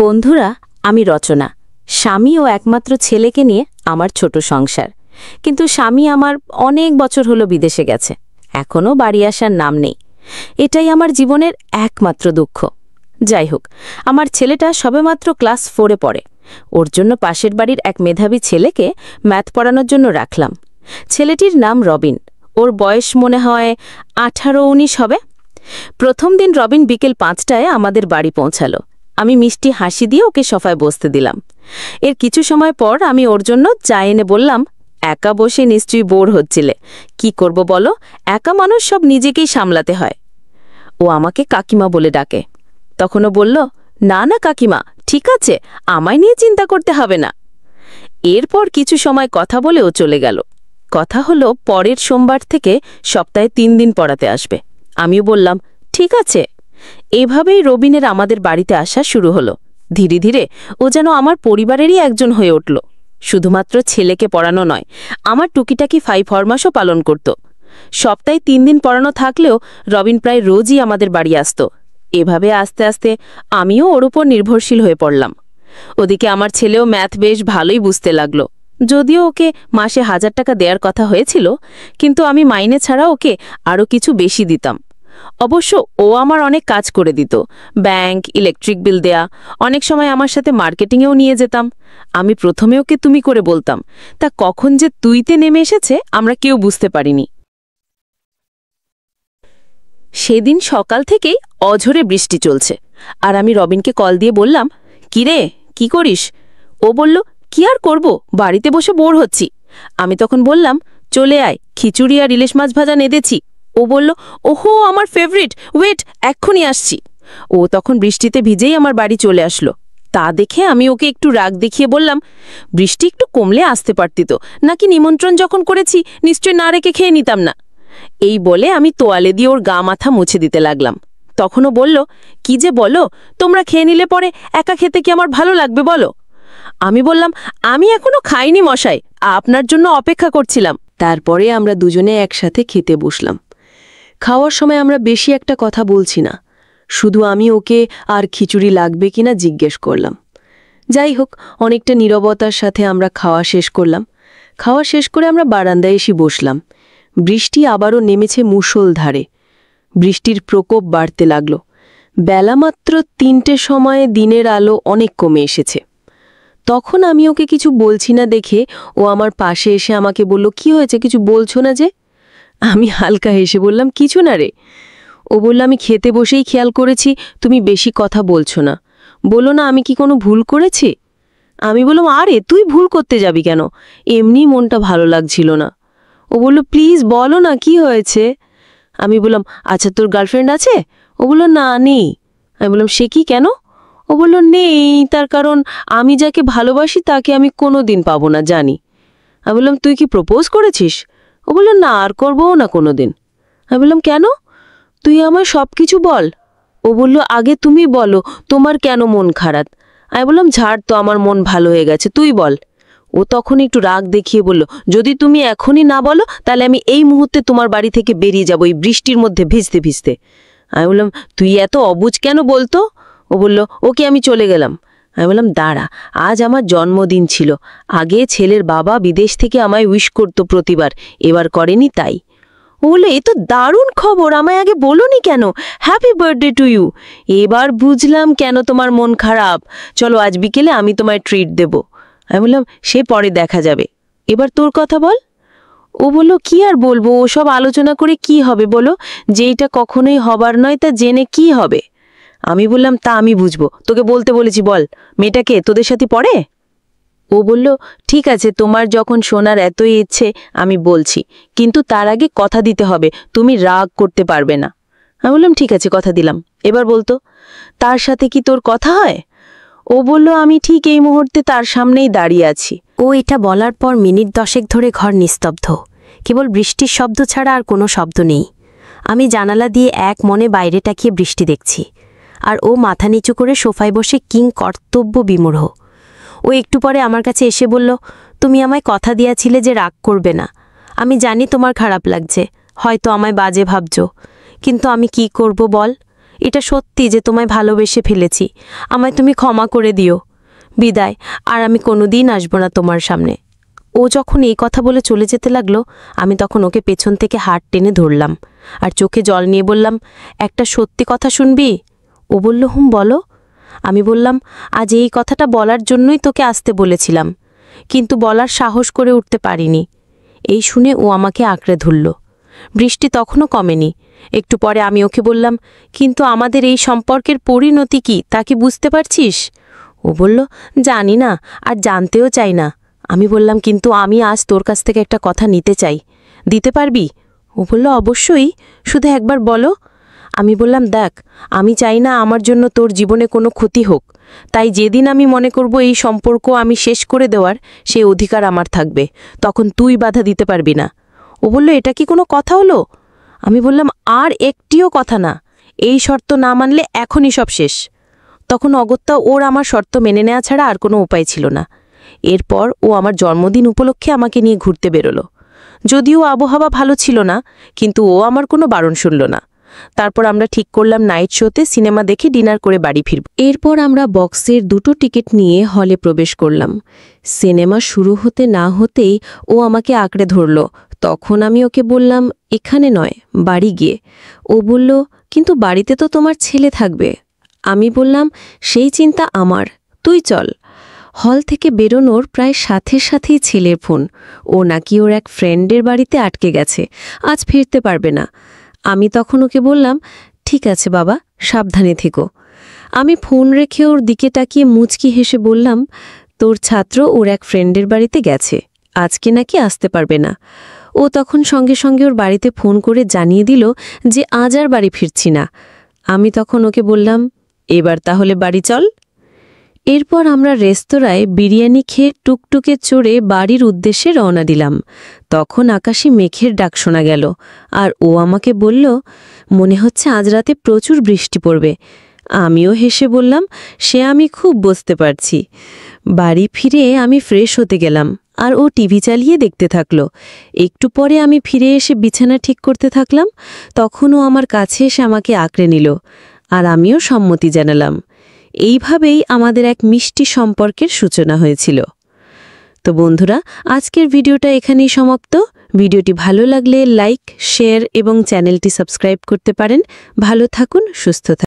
বন্ধুরা, আমি রচনা। স্বামী ও একমাত্র ছেলেকে নিয়ে আমার ছোট সংসার। কিন্তু স্বামী আমার অনেক বছর হলো বিদেশে গেছে, এখনও বাড়ি আসার নাম নেই। এটাই আমার জীবনের একমাত্র দুঃখ। যাই হোক, আমার ছেলেটা সবেমাত্র ক্লাস 4-এ পড়ে। ওর জন্য পাশের বাড়ির এক মেধাবী ছেলেকে ম্যাথ পড়ানোর জন্য রাখলাম। ছেলেটির নাম রবিন। ওর বয়স মনে হয় 18-19 হবে। প্রথম দিন রবিন বিকেল 5টায় আমাদের বাড়ি পৌঁছালো। আমি মিষ্টি হাসি দিয়ে ওকে সোফায় বসতে দিলাম। এর কিছু সময় পর আমি ওর জন্য চা এনে বললাম, একা বসে নিশ্চয়ই বোর হচ্ছিলে, কি করব বলো, একা মানুষ সব নিজেকেই সামলাতে হয়। ও আমাকে কাকিমা বলে ডাকে। তখনও বলল, না না কাকিমা, ঠিক আছে, আমায় নিয়ে চিন্তা করতে হবে না। এরপর কিছু সময় কথা বলে ও চলে গেল। কথা হলো পরের সোমবার থেকে সপ্তাহে 3 দিন পড়াতে আসবে। আমিও বললাম, ঠিক আছে। এভাবেই রবিনের আমাদের বাড়িতে আসা শুরু হলো। ধীরে ধীরে ও যেন আমার পরিবারেরই একজন হয়ে উঠল। শুধুমাত্র ছেলেকে পড়ানো নয়, আমার টুকিটাকি ফরমাসও পালন করত। সপ্তাহে 3 দিন পড়ানো থাকলেও রবিন প্রায় রোজই আমাদের বাড়ি আসত। এভাবে আস্তে আস্তে আমিও ওর উপর নির্ভরশীল হয়ে পড়লাম। ওদিকে আমার ছেলেও ম্যাথ বেশ ভালোই বুঝতে লাগলো। যদিও ওকে মাসে 1000 টাকা দেওয়ার কথা হয়েছিল, কিন্তু আমি মাইনে ছাড়া ওকে আরও কিছু বেশি দিতাম। অবশ্য ও আমার অনেক কাজ করে দিত, ব্যাংক, ইলেকট্রিক বিল দেয়া, অনেক সময় আমার সাথে মার্কেটিংয়েও নিয়ে যেতাম। আমি প্রথমে ওকে তুমি করে বলতাম, তা কখন যে তুইতে নেমে এসেছে আমরা কেউ বুঝতে পারিনি। সেদিন সকাল থেকেই অঝোরে বৃষ্টি চলছে, আর আমি রবিনকে কল দিয়ে বললাম, কিরে, কি করিস? ও বলল, কি আর করব, বাড়িতে বসে বোর হচ্ছি। আমি তখন বললাম, চলে আয়, খিচুড়ি আর ইলিশ মাছ ভাজা নেদেছি। ও বলল, ওহো, আমার ফেভারিট, ওয়েট, এক্ষুনি আসছি। ও তখন বৃষ্টিতে ভিজেই আমার বাড়ি চলে আসলো। তা দেখে আমি ওকে একটু রাগ দেখিয়ে বললাম, বৃষ্টি একটু কমলে আসতে পারতি তো, নাকি নিমন্ত্রণ যখন করেছি নিশ্চয় না রেখে খেয়ে নিতাম না। এই বলে আমি তোয়ালে দিয়ে ওর গা মাথা মুছে দিতে লাগলাম। তখনও বলল, কি যে বলো, তোমরা খেয়ে নিলে পরে একা খেতে কি আমার ভালো লাগবে বলো? আমি বললাম, আমি এখনো খাইনি মশাই, আপনার জন্য অপেক্ষা করছিলাম। তারপরে আমরা দুজনে একসাথে খেতে বসলাম। খাওয়ার সময় আমরা বেশি একটা কথা বলছি না, শুধু আমি ওকে আর খিচুড়ি লাগবে কিনা জিজ্ঞেস করলাম। যাই হোক, অনেকটা নীরবতার সাথে আমরা খাওয়া শেষ করলাম। খাওয়া শেষ করে আমরা বারান্দায় এসে বসলাম। বৃষ্টি আবারও নেমেছে মুষলধারে। বৃষ্টির প্রকোপ বাড়তে লাগল। বেলা মাত্র 3টের সময়ে দিনের আলো অনেক কমে এসেছে। তখন আমি ওকে কিছু বলছি না দেখে ও আমার পাশে এসে আমাকে বলল, কি হয়েছে, কিছু বলছো না যে? আমি হালকা হেসে বললাম, কিছু না রে। ও বলল, আমি খেতে বসেই খেয়াল করেছি তুমি বেশি কথা বলছো না, বলো না আমি কি কোনো ভুল করেছি? আমি বললাম, আরে তুই ভুল করতে যাবি কেন, এমনি মনটা ভালো লাগছিল না। ও বলল, প্লিজ বলো না কি হয়েছে। আমি বললাম, আচ্ছা তোর গার্লফ্রেন্ড আছে? ও বলল, না নেই। আমি বললাম, সে কি, কেন? ও বলল, নেই, তার কারণ আমি যাকে ভালোবাসি তাকে আমি কোনো দিন পাবো না, জানি। আমি বললাম, তুই কি প্রপোজ করেছিস? ও বলল, না, আর করবও না কোনো দিন। আমি বললাম, কেন? তুই আমায় সব কিছু বল। ও বলল, আগে তুমি বলো তোমার কেন মন খারাপ। আমি বললাম, ঝাড় তো, আমার মন ভালো হয়ে গেছে, তুই বল। ও তখন একটু রাগ দেখিয়ে বলল, যদি তুমি এখনই না বলো তাহলে আমি এই মুহূর্তে তোমার বাড়ি থেকে বেরিয়ে যাব, এই বৃষ্টির মধ্যে ভিজতে ভিজতে। আমি বললাম, তুই এত অবুঝ কেন বলতো? ও বলল, ওকে, আমি চলে গেলাম। আমি বললাম, দাঁড়া, আজ আমার জন্মদিন ছিল, আগে ছেলের বাবা বিদেশ থেকে আমায় উইশ করতো প্রতিবার, এবার করেনি তাই। ও বললো, এ তো দারুণ খবর, আমায় আগে বলোনি কেন, হ্যাপি বার্থডে টু ইউ। এবার বুঝলাম কেন তোমার মন খারাপ, চলো আজ বিকেলে আমি তোমায় ট্রিট দেব। আমি বললাম, সে পরে দেখা যাবে, এবার তোর কথা বল। ও বলল, কি আর বলবো, ওসব আলোচনা করে কি হবে বলো, যেইটা কখনোই হবার নয় তা জেনে কি হবে? আমি বললাম, তা আমি বুঝবো, তোকে বলতে বলেছি, বল, মেয়েটাকে তোদের সাথে পড়ে? ও বলল, ঠিক আছে, তোমার যখন শোনার এতই ইচ্ছে আমি বলছি, কিন্তু তার আগে কথা দিতে হবে, তুমি রাগ করতে পারবে না। আমি বললাম, ঠিক আছে, কথা দিলাম, এবার বলতো, তার সাথে কি তোর কথা হয়? ও বলল, আমি ঠিক এই মুহূর্তে তার সামনেই দাঁড়িয়ে আছি। ও এটা বলার পর মিনিট 10 ধরে ঘর নিস্তব্ধ, কেবল বৃষ্টির শব্দ ছাড়া আর কোনো শব্দ নেই। আমি জানালা দিয়ে এক মনে বাইরে তাকিয়ে বৃষ্টি দেখছি, আর ও মাথা নিচু করে সোফায় বসে কিং কর্তব্য বিমূঢ়। ও একটু পরে আমার কাছে এসে বলল, তুমি আমায় কথা দিয়েছিলে যে রাগ করবে না। আমি জানি তোমার খারাপ লাগছে, হয়তো আমায় বাজে ভাবছ, কিন্তু আমি কি করব বল, এটা সত্যি যে তোমায় ভালোবেসে ফেলেছি, আমায় তুমি ক্ষমা করে দিও। বিদায়, আর আমি কোনোদিন আসব না তোমার সামনে। ও যখন এই কথা বলে চলে যেতে লাগলো, আমি তখন ওকে পেছন থেকে হাত টেনে ধরলাম আর চোখে জল নিয়ে বললাম, একটা সত্যি কথা শুনবি? ও বলল, বলো। আমি বললাম, আজ এই কথাটা বলার জন্যই তোকে আসতে বলেছিলাম, কিন্তু বলার সাহস করে উঠতে পারিনি। এই শুনে ও আমাকে আঁকড়ে ধরল। বৃষ্টি তখনও কমেনি। একটু পরে আমি ওকে বললাম, কিন্তু আমাদের এই সম্পর্কের পরিণতি কি তা কি বুঝতে পারছিস? ও বলল, জানি না, আর জানতেও চাই না। আমি বললাম, কিন্তু আমি আজ তোর কাছ থেকে একটা কথা নিতে চাই, দিতে পারবি? ও বলল, অবশ্যই, শুধু একবার বলো। আমি বললাম, দেখ, আমি চাই না আমার জন্য তোর জীবনে কোনো ক্ষতি হোক, তাই যেদিন আমি মনে করব এই সম্পর্ক আমি শেষ করে দেওয়ার সেই অধিকার আমার থাকবে, তখন তুই বাধা দিতে পারবি না। ও বলল, এটা কি কোনো কথা হলো? আমি বললাম, আর একটিও কথা না, এই শর্ত না মানলে এখনই সব শেষ। তখন অগত্যা ওর আমার শর্ত মেনে নেওয়া ছাড়া আর কোনো উপায় ছিল না। এরপর ও আমার জন্মদিন উপলক্ষে আমাকে নিয়ে ঘুরতে বেরোলো। যদিও আবহাওয়া ভালো ছিল না, কিন্তু ও আমার কোনো বারণ শুনল না। তারপর আমরা ঠিক করলাম নাইট শোতে সিনেমা দেখে ডিনার করে বাড়ি ফিরব। এরপর আমরা বক্সের 2টো টিকিট নিয়ে হলে প্রবেশ করলাম। সিনেমা শুরু হতে না হতেই ও আমাকে আঁকড়ে ধরল। তখন আমি ওকে বললাম, এখানে নয়, বাড়ি গিয়ে। ও বলল, কিন্তু বাড়িতে তো তোমার ছেলে থাকবে। আমি বললাম, সেই চিন্তা আমার, তুই চল। হল থেকে বেরোনোর প্রায় সাথে সাথেই ছেলের ফোন। ও নাকি ওর এক ফ্রেন্ডের বাড়িতে আটকে গেছে, আজ ফিরতে পারবে না। আমি তখন ওকে বললাম, ঠিক আছে বাবা, সাবধানে থেকো। আমি ফোন রেখে ওর দিকে তাকিয়ে মুচকি হেসে বললাম, তোর ছাত্র ওর এক ফ্রেন্ডের বাড়িতে গেছে, আজকে নাকি আসতে পারবে না। ও তখন সঙ্গে সঙ্গে ওর বাড়িতে ফোন করে জানিয়ে দিল যে আজ আর বাড়ি ফিরছি না। আমি তখন ওকে বললাম, এবার তাহলে বাড়ি চল। এরপর আমরা রেস্তোরাঁয় বিরিয়ানি খেয়ে টুকটুকে চড়ে বাড়ির উদ্দেশ্যে রওনা দিলাম। তখন আকাশে মেঘের ডাক শোনা গেল, আর ও আমাকে বলল, মনে হচ্ছে আজ রাতে প্রচুর বৃষ্টি পড়বে। আমিও হেসে বললাম, সে আমি খুব বুঝতে পারছি। বাড়ি ফিরে আমি ফ্রেশ হতে গেলাম, আর ও টিভি চালিয়ে দেখতে থাকলো। একটু পরে আমি ফিরে এসে বিছানা ঠিক করতে থাকলাম। তখন ও আমার কাছে এসে আমাকে আঁকড়ে নিল, আর আমিও সম্মতি জানালাম। এইভাবেই আমাদের এক মিষ্টি সম্পর্কের সূচনা হয়েছিল। তো বন্ধুরা, আজকের ভিডিওটা এখানেই সমাপ্ত। ভিডিওটি ভালো লাগলে লাইক, শেয়ার এবং চ্যানেলটি সাবস্ক্রাইব করতে পারেন। ভালো থাকুন, সুস্থ থাকুন।